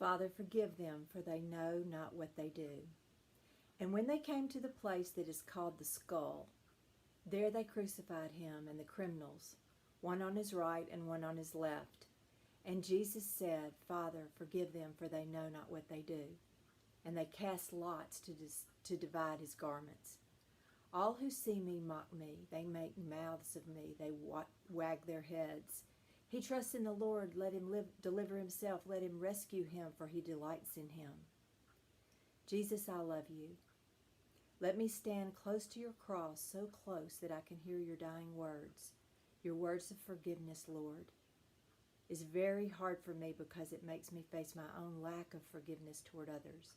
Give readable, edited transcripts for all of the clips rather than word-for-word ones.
Father, forgive them, for they know not what they do. And when they came to the place that is called the Skull, there they crucified him and the criminals, one on his right and one on his left. And Jesus said, Father, forgive them, for they know not what they do. And they cast lots to divide his garments. All who see me mock me. They make mouths of me. They wag their heads. He trusts in the Lord. Let him deliver himself. Let him rescue him, for he delights in him. Jesus, I love you. Let me stand close to your cross, so close that I can hear your dying words, your words of forgiveness, Lord. It's very hard for me because it makes me face my own lack of forgiveness toward others.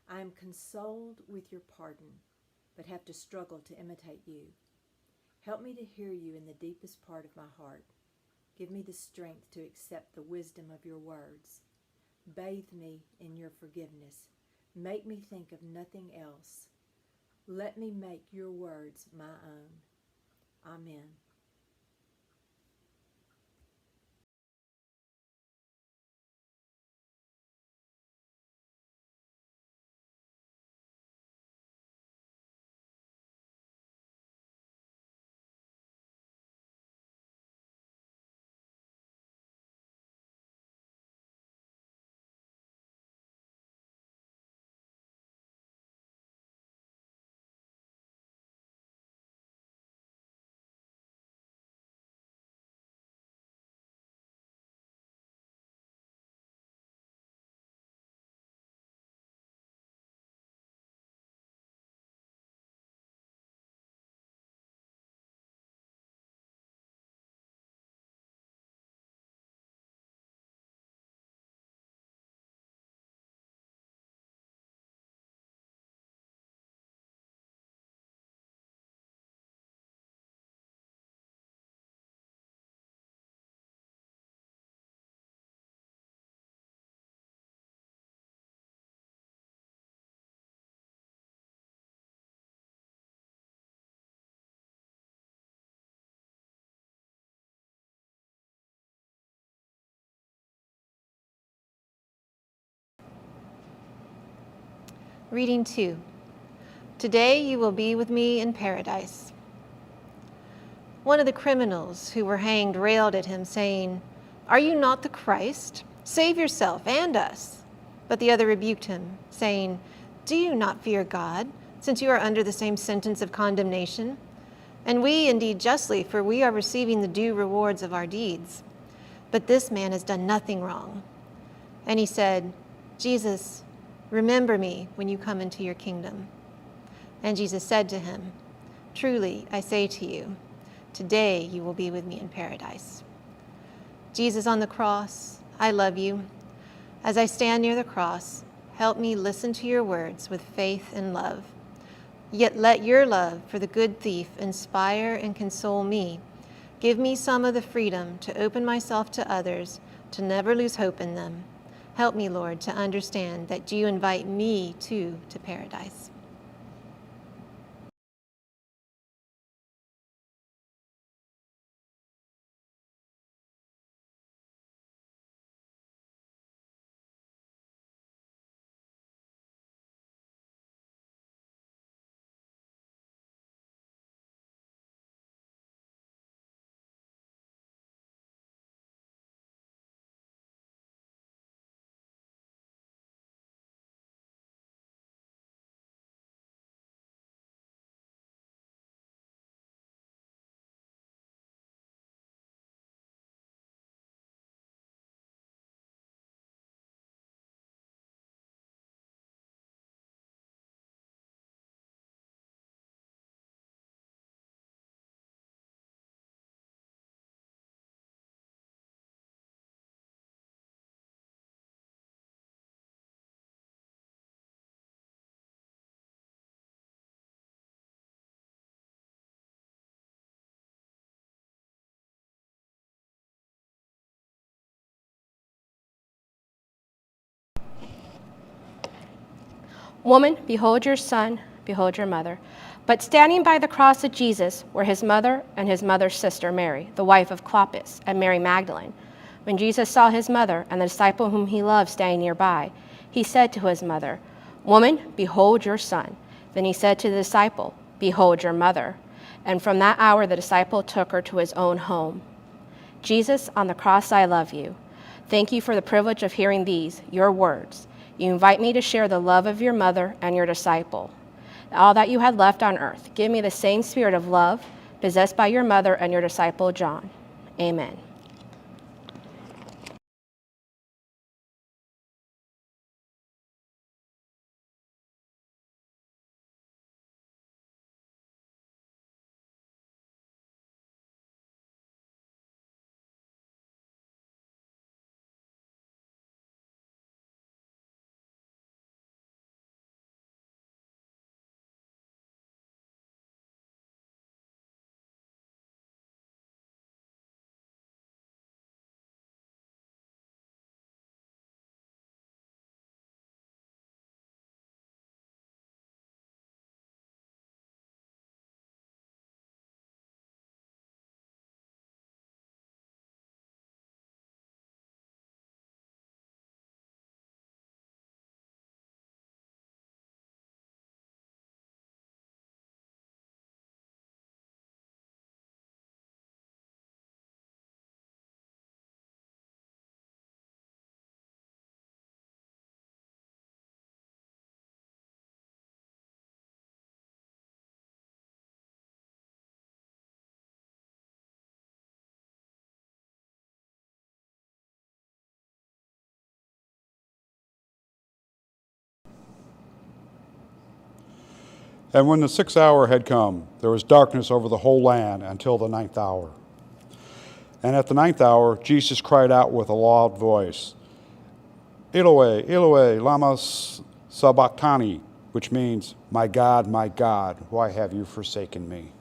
I am consoled with your pardon, but have to struggle to imitate you. Help me to hear you in the deepest part of my heart. Give me the strength to accept the wisdom of your words. Bathe me in your forgiveness. Make me think of nothing else. Let me make your words my own. Amen. Reading 2. Today you will be with me in paradise. One of the criminals who were hanged railed at him, saying, Are you not the Christ? Save yourself and us. But the other rebuked him, saying, Do you not fear God, since you are under the same sentence of condemnation? And we indeed justly, for we are receiving the due rewards of our deeds. But this man has done nothing wrong. And he said, Jesus, remember me when you come into your kingdom. And Jesus said to him, Truly, I say to you, today you will be with me in paradise. Jesus on the cross, I love you. As I stand near the cross, help me listen to your words with faith and love. Yet let your love for the good thief inspire and console me. Give me some of the freedom to open myself to others, to never lose hope in them. Help me, Lord, to understand that you invite me too to paradise. Woman, behold your son, behold your mother. But standing by the cross of Jesus were his mother and his mother's sister Mary, the wife of Clopas, and Mary Magdalene. When Jesus saw his mother and the disciple whom he loved standing nearby, he said to his mother, "Woman, behold your son." Then he said to the disciple, "Behold your mother." And from that hour the disciple took her to his own home. Jesus, on the cross, I love you. Thank you for the privilege of hearing these, your words. You invite me to share the love of your mother and your disciple. All that you had left on earth, give me the same spirit of love possessed by your mother and your disciple John. Amen. And when the 6th hour had come, there was darkness over the whole land until the 9th hour. And at the 9th hour, Jesus cried out with a loud voice, "Eloi, Eloi, lama sabachthani," which means, my God, why have you forsaken me?"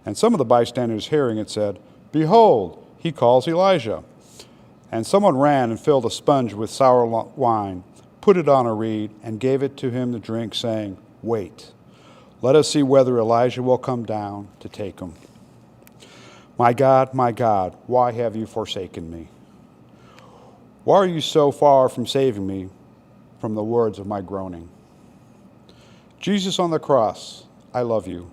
And some of the bystanders hearing it said, "Behold, he calls Elijah." And someone ran and filled a sponge with sour wine, put it on a reed, and gave it to him to drink, saying, "Wait, let us see whether Elijah will come down to take him." My God, why have you forsaken me? Why are you so far from saving me from the words of my groaning? Jesus on the cross, I love you.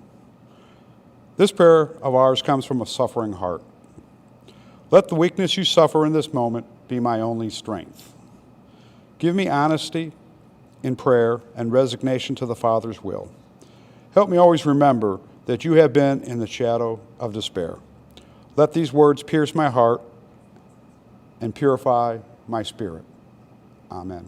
This prayer of ours comes from a suffering heart. Let the weakness you suffer in this moment be my only strength. Give me honesty in prayer and resignation to the Father's will. Help me always remember that you have been in the shadow of despair. Let these words pierce my heart and purify my spirit. Amen.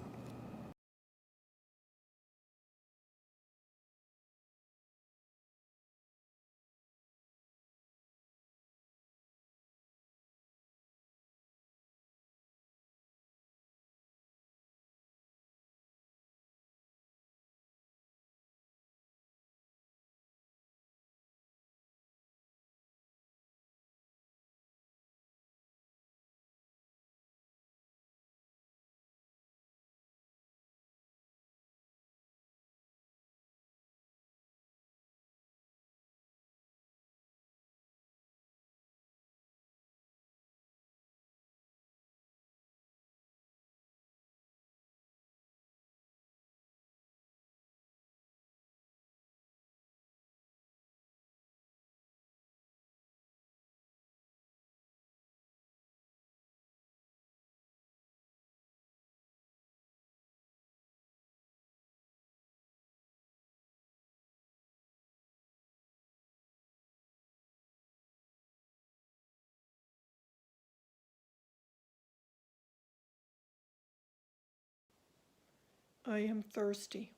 I am thirsty.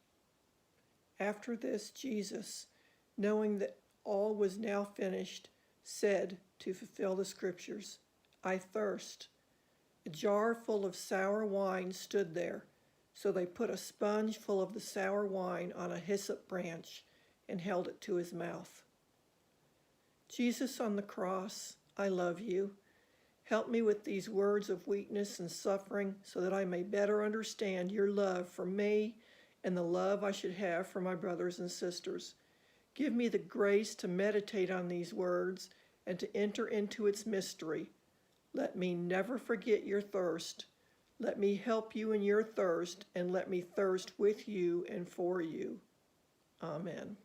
After this, Jesus, knowing that all was now finished, said to fulfill the scriptures, I thirst. A jar full of sour wine stood there, so they put a sponge full of the sour wine on a hyssop branch and held it to his mouth. Jesus on the cross, I love you. Help me with these words of weakness and suffering so that I may better understand your love for me and the love I should have for my brothers and sisters. Give me the grace to meditate on these words and to enter into its mystery. Let me never forget your thirst. Let me help you in your thirst, and let me thirst with you and for you. Amen.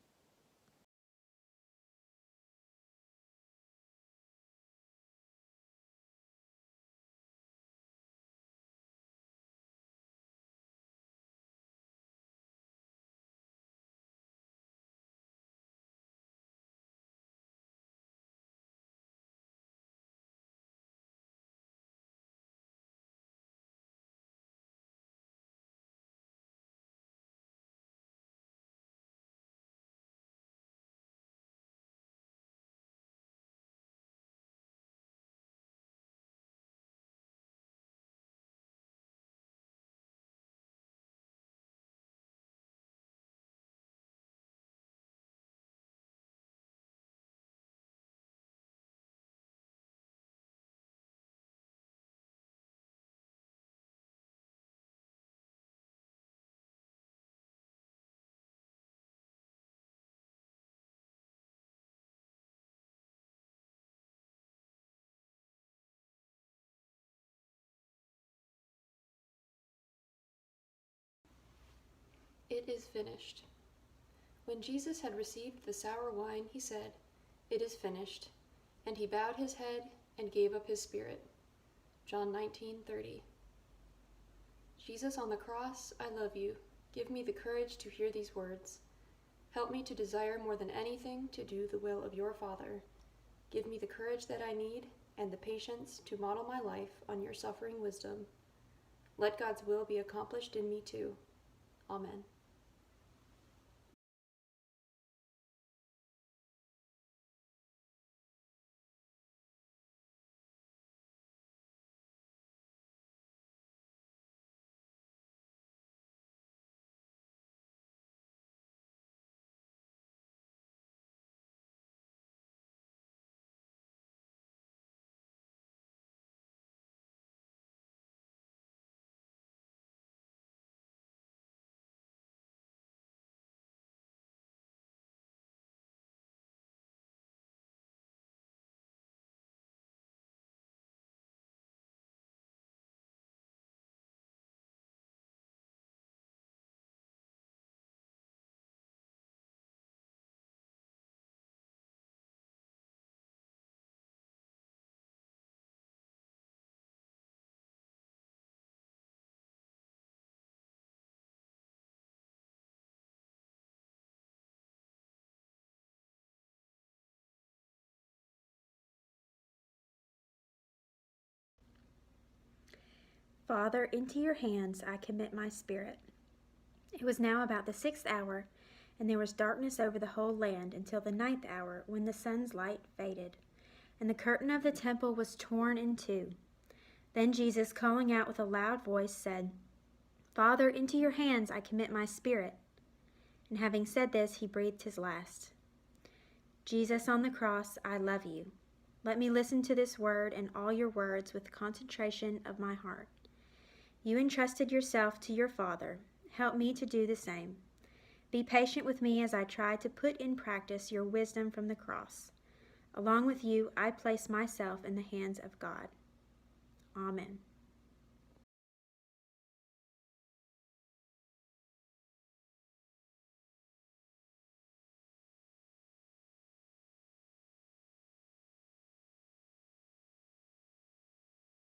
It is finished. When Jesus had received the sour wine, he said, "It is finished." And he bowed his head and gave up his spirit. John 19:30. Jesus on the cross, I love you. Give me the courage to hear these words. Help me to desire more than anything to do the will of your Father. Give me the courage that I need and the patience to model my life on your suffering wisdom. Let God's will be accomplished in me too. Amen. Father, into your hands I commit my spirit. It was now about the 6th hour, and there was darkness over the whole land until the 9th hour, when the sun's light faded, and the curtain of the temple was torn in two. Then Jesus, calling out with a loud voice, said, Father, into your hands I commit my spirit. And having said this, he breathed his last. Jesus on the cross, I love you. Let me listen to this word and all your words with concentration of my heart. You entrusted yourself to your Father. Help me to do the same. Be patient with me as I try to put in practice your wisdom from the cross. Along with you, I place myself in the hands of God. Amen.